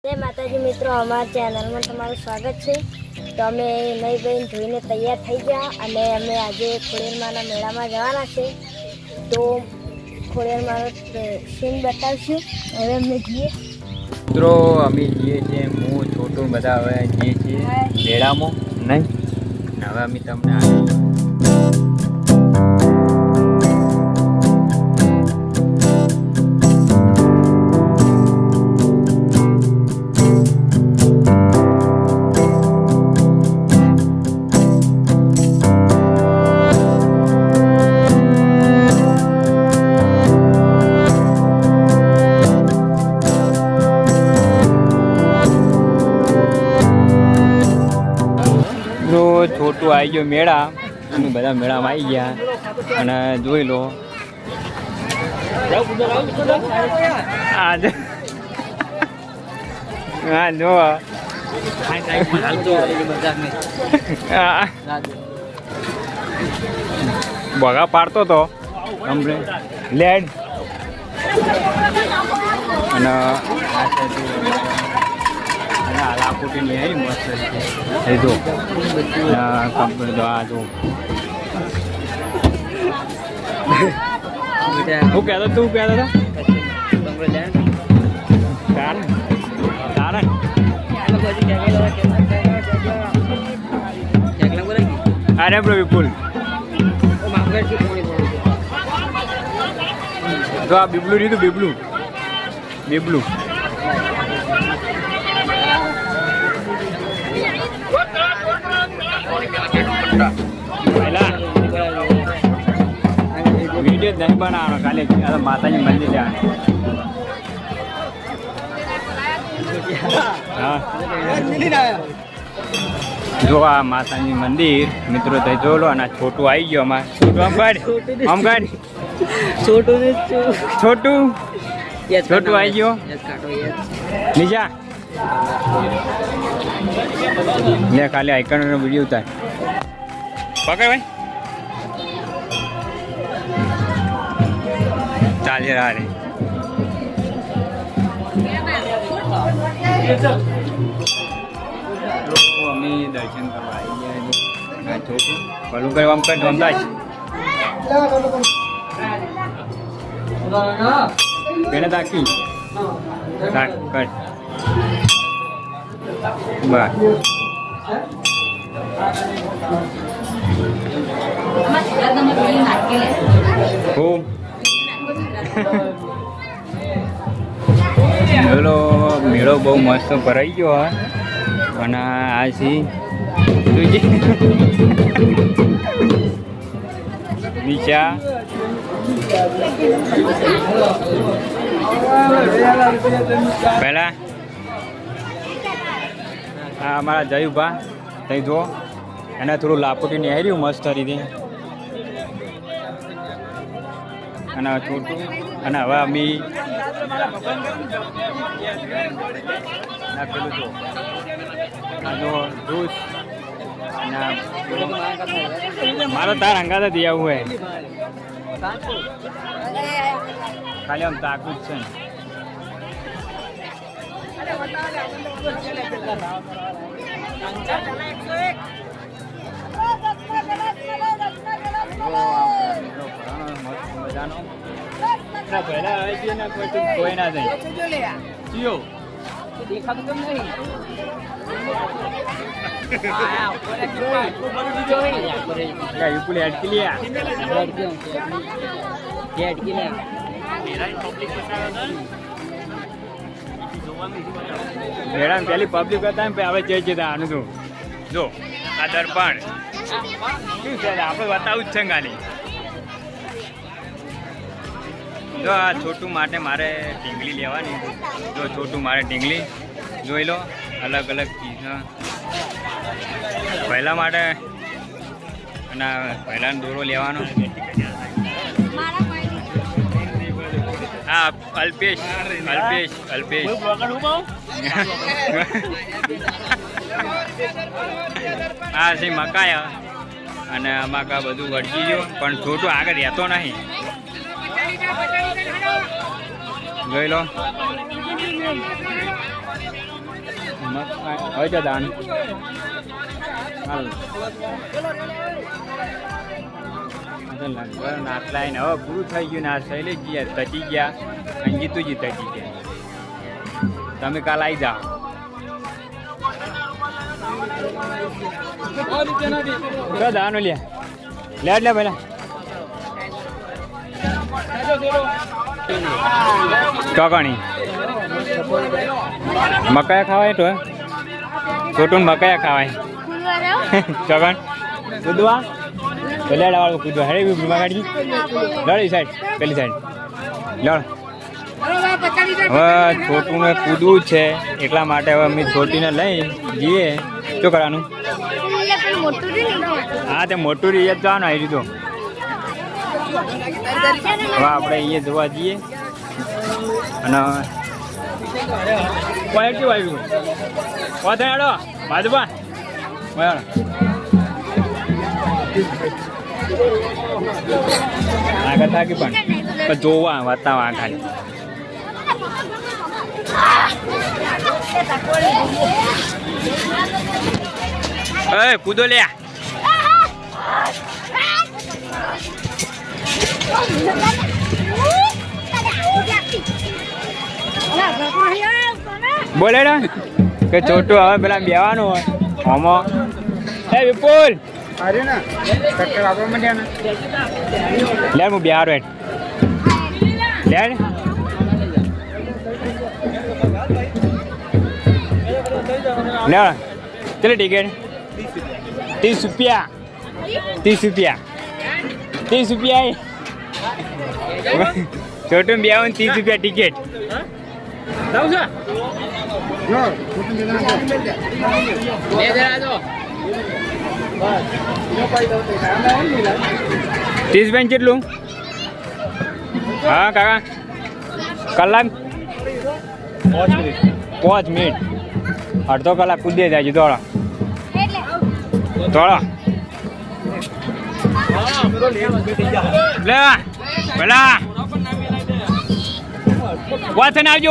जय माताजी मित्रों, अमर चैनल में तमाરું स्वागत है। तो अमे नई बहन धोईने तैयार थई गया अने अमे आजे खोड़ेरमाना मेळामां जवाना छे। तो खोड़ेरमानो सीन बतावशुं। हवे अमे जीए मित्रों, अमे जीए छे हूँ छोटू बधा हवे जीए छे मेळामां नहीं हवे अमे तमने छोटू आई गयो मेळा अमे बधा मेळामां आई गया अने जोई लो आज हाँ जो बगा पाड़तो तो हमने लेड अने लापूटी नहीं मस्त है जो कंपनी दो आ जो वो कहता तू कहता था कारण कारण अरे ब्रो विपुल तो आप बिबलू नहीं तो बिबलू बिबलू पहला वीडियो नहीं बनाना खाली माता जी मंदिर जाना। जो आ माता जी मंदिर मित्रों तो जो लो ना छोटू आई गयो हमार छोटू हम गाड़ी छोटू छोटू छोटू आई गयो नीचा ले खाली आइकन वीडियो उतार पकड़ भाई चाल रहा है अमी दर्शन करवा आई गया छोटू भलू कर हम कर ढोंदा पेने ताकी ताक कर बस मेड़ो बहु मस्त भराई गयो है आज नीचा पहला अमरा जयुभा तई जो एना थोड़ू लापोटी नहीं आई मस्त रीते छोटू हवा अमी जूस मारो तार हंगा दिया हुआ है खाली हम ताकूत से पहला कोई ना जाए देखा तो कम नहीं क्या यूपुल ऐड के लिया ऐड के लिया मेरा पहली पब्लिक होता है हमें चेचे था आनु जो आ दर्पण आप बताऊँ छे गाली जो आ छोटू माटे मारे ढींगली लेवानी जो छोटू मारे ढींगली जोई लो अलग अलग चीज पहला माटे पहला दोरो लेवानो हाँ अल्पेश अल्पेश अल्पेश हाँ सी मकाया અને આમાં કા બધું વળગી ગયો પણ છોટું આગળ રહેતો નહીં જોઈ લો હવે તો દાન લંગર નાટલા ને હવે પૂરું થઈ ગયું ને આ શૈલેષ ગયા તચી ગયા અને જીતુજી તચી ગયા. તમે કાલ આવી જાઓ. તો દાનો લ્યા લે પેલા ચોકણી મકાયા ખાવાય તો છોટું મકાયા ખાવાય ચોકણ કૂદવા પેલા વાળું કૂદવા હેડે ગાડી લડી સાઈડ પેલી સાઈડ લડ. હવે છોટુંને કૂદવું છે એટલા માટે હવે અમે છોટીને લઈ જઈએ. શું કરવાનું? હા તે મોટું રીત જવાનું આવી રીતો. હવે આપણે અહીંયા જોવા જઈએ અને કેવું આવ્યું વાથાડો બાજુબા આગળ થાકી પણ જોવા વાતાવા ખાલી કૂદો લ્યા. બોલે કે છોટું હવે પેલા બેવાનું હોય હોમો. એ વિપુલ લે હું બિહાર લે લે ચલે ટિકિટ 30 રૂપિયા 30 રૂપિયા 30 રૂપિયા છોટું બેવાનું 30 રૂપિયા ટિકિટ. 30 બેન કેટલું? હા કાકા કલાક 5 મિનિટ અડધો કલાક કૂદી જાય છે. દોડો દોડો લે પેલા વાથન આવજો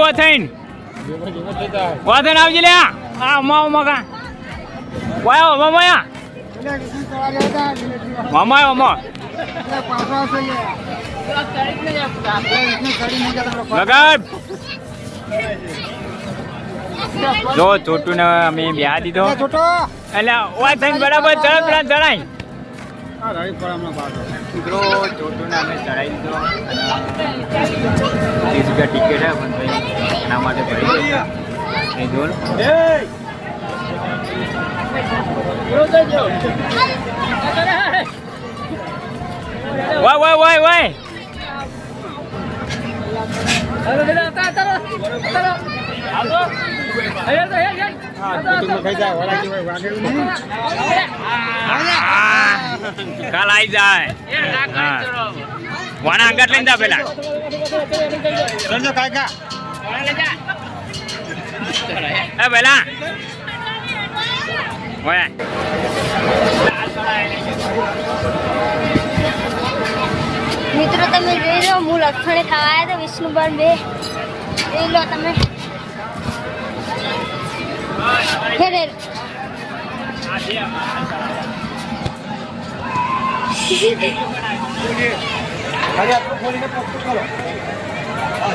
વાથન આવજે લે. હા મકા વાયો મામા મામા લગાડ જો છોટું ને અમે બ્યાહ દીધો એટલે વાથન બરાબર ચડાય મિત્રો. છોટું ને અમે ચડાવી દીધો 30 રૂપિયા ટિકિટ હે પણ એના માટે ભરી એ જોલ વાય કાલ આવી જાય વાણા અંગાટ લઈને જા પેલા પેલા મિત્રો તમે જોઈ લો હું લખણે ખાવા આવ્યા તો વિષ્ણુબન બે જોઈ લો તમે.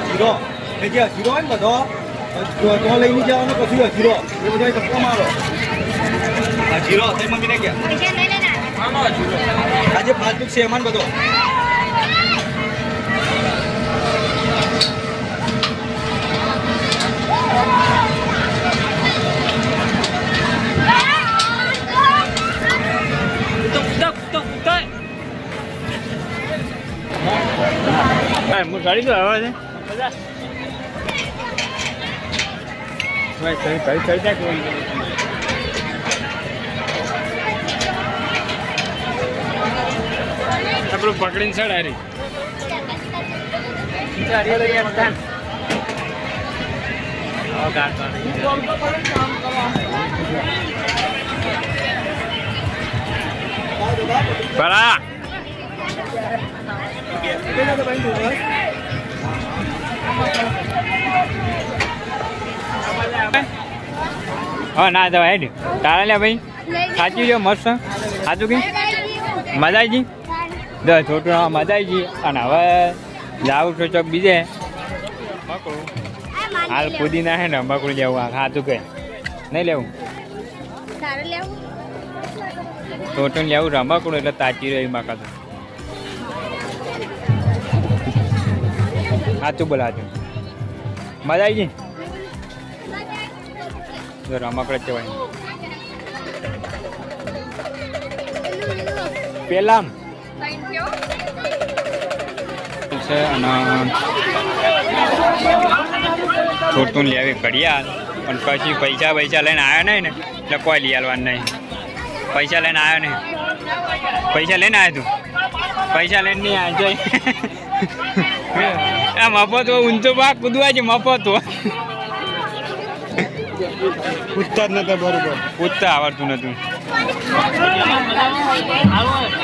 જીરો હોય ને બધો તો લઈને જવાનો પછી જીરો એ બધો ધક્કો મારો. જીરો થઈ મમ્મીને ગયા આજે ફાસ્ટ છે એમાં બધો. હું ગાડી તો આવે છે આપણું પકડીને ચડ હારી બરા હા ના જવા હેડ તારા લે ભાઈ સાચી જો મસ્ત સાચું કે મજા આવી ગઈ છોટું મજા આવી ગઈ અને હવે જાવું છો ચોક બીજે હાલ કૂદી ના હે ને મકડું લેવું આ સાચું કે નહીં લેવું છોટું લેવું રમકડું એટલે તાચી રહી મકા સાચું બોલ સાચું મજા આવી ગઈ જો રમકડે કહેવાય પેલા છે અને છોટું લેવી ઘડિયાળ પણ પછી પૈસા લઈને આવ્યો નહીં ને એટલે કોઈ લઈ આવવાનું નહીં પૈસા લઈને આવ્યો નહીં પૈસા લઈને આવ્યો તું પૈસા લઈને નહીં આવ્યો આ મફત ઊંચો ભાગ કૂદવા છે મફત પૂછતા જ નતા બરોબર પૂછતા આવડતું નતું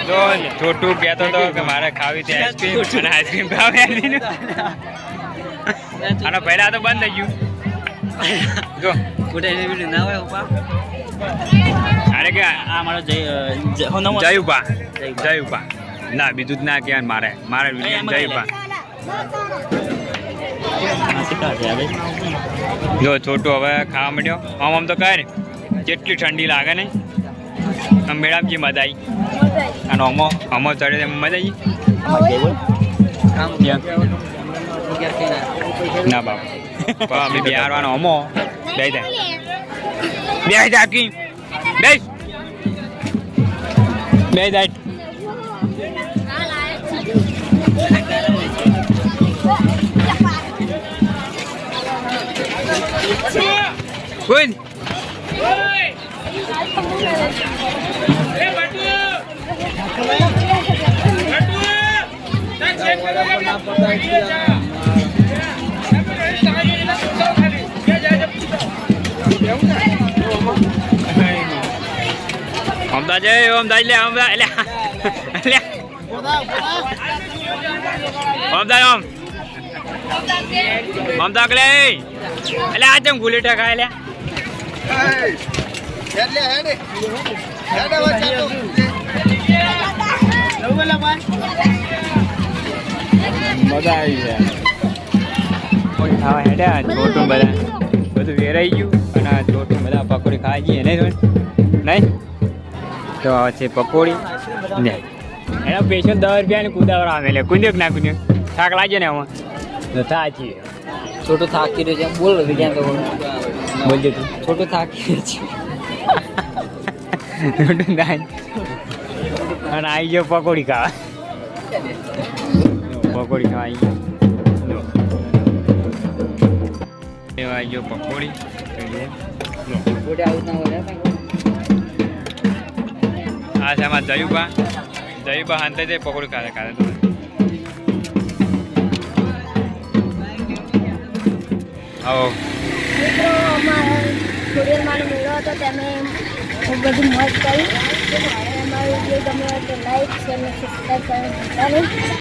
તો છોટું કહેતો હતો કે મારે ખાવી હતી આઈસ્ક્રીમ અને આઈસ્ક્રીમ ખાવી અને પહેલા તો બંધ થઈ ગયું જો ના હોય ઉપા અરે કે આ મારો જયુપા ના બીજું જ ના કહેવાય મારે જયુપા જો છોટું હવે ખાવા માંડ્યો આમ તો કહે ને કેટલી ઠંડી લાગે ને આમ મેળામજી મજા આવી અને અમો ચડે એમ મજા આવી ના બાપા અમે બિહારવાનો અમો બે જાકી બે જાય Good. Om ta le om ta le એટલે આ જેમ ગુલેટા ખાય લે મજા આવી જાય ખાવા હેડ્યા છોટું બધા બધું વેરાઈ ગયું અને આ છોટું બધા પકોડી ખાઈ જઈએ નહીં તો આવે છે પકોડી ને એના પેશન 10 રૂપિયાની કુદાવર આવે એટલે કુંદ્યો ના કુંદ્યો થાક લાગે ને આમાં તો થાચી છોટું થાકી રહ્યો છે બોલ વિજ્ઞાન બોલજો તું છોટું થાકી રહ્યો છે છોટું થાય અને આવી ગયો પકોડી ખાવા પકોડી ખાવા આવી ગયો આવી ગયો પકોડી આ છે આમાં જયુબા હાંતે તે પકોડી ખાધે આવો મિત્રો અમારા ખોડિયારમાંનો મેળો હતો તેને ખૂબ બધી મોજ કરી અમારો વિડીયો ગમ્યો હોય તો લાઈક શેર અને સબસ્ક્રાઈબ કરવાનું ભૂલતા નહીં.